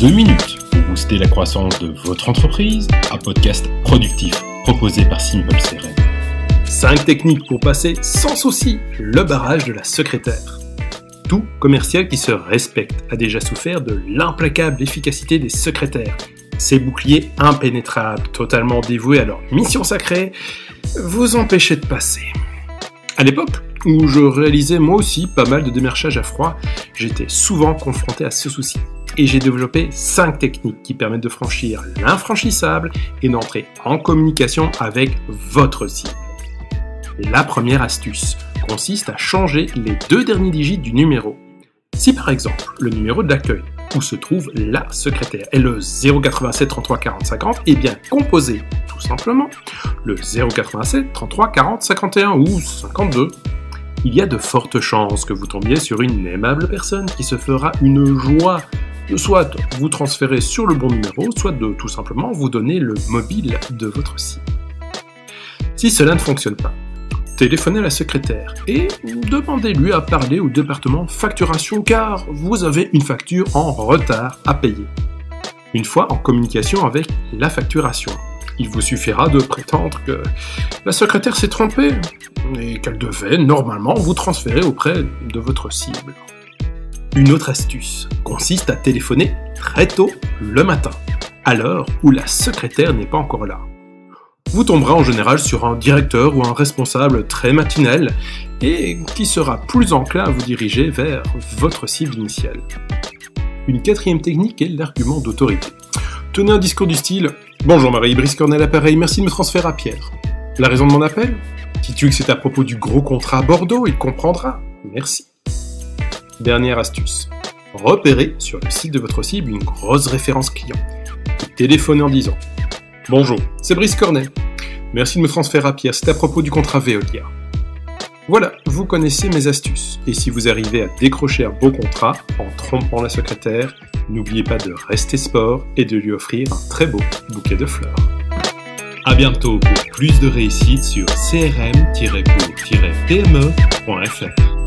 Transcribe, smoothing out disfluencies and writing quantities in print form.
2 minutes pour booster la croissance de votre entreprise, un podcast productif proposé par Simple CRM. 5 techniques pour passer sans souci le barrage de la secrétaire. Tout commercial qui se respecte a déjà souffert de l'implacable efficacité des secrétaires. Ces boucliers impénétrables, totalement dévoués à leur mission sacrée, vous empêchaient de passer. À l'époque où je réalisais moi aussi pas mal de démarchage à froid, j'étais souvent confronté à ce souci. Et j'ai développé 5 techniques qui permettent de franchir l'infranchissable et d'entrer en communication avec votre cible. La première astuce consiste à changer les 2 derniers digits du numéro. Si par exemple le numéro de l'accueil où se trouve la secrétaire est le 087 33 40 50, eh bien composez tout simplement le 087 33 40 51 ou 52. Il y a de fortes chances que vous tombiez sur une aimable personne qui se fera une joie de soit vous transférer sur le bon numéro, soit de tout simplement vous donner le mobile de votre cible. Si cela ne fonctionne pas, téléphonez à la secrétaire et demandez-lui à parler au département facturation car vous avez une facture en retard à payer. Une fois en communication avec la facturation, il vous suffira de prétendre que la secrétaire s'est trompée et qu'elle devait normalement vous transférer auprès de votre cible. Une autre astuce consiste à téléphoner très tôt le matin, à l'heure où la secrétaire n'est pas encore là. Vous tomberez en général sur un directeur ou un responsable très matinal et qui sera plus enclin à vous diriger vers votre cible initiale. Une 4e technique est l'argument d'autorité. Tenez un discours du style « Bonjour Marie, Brice Cornel à l'appareil, merci de me transférer à Pierre. La raison de mon appel ? Dis-tu que c'est à propos du gros contrat à Bordeaux, il comprendra. Merci. » Dernière astuce. Repérez sur le site de votre cible une grosse référence client. Téléphonez en disant « Bonjour, c'est Brice Cornet. Merci de me transférer à Pierre, c'est à propos du contrat Veolia. » Voilà, vous connaissez mes astuces. Et si vous arrivez à décrocher un beau contrat en trompant la secrétaire, n'oubliez pas de rester sport et de lui offrir un très beau bouquet de fleurs. À bientôt pour plus de réussite sur crm-pour-pme.fr.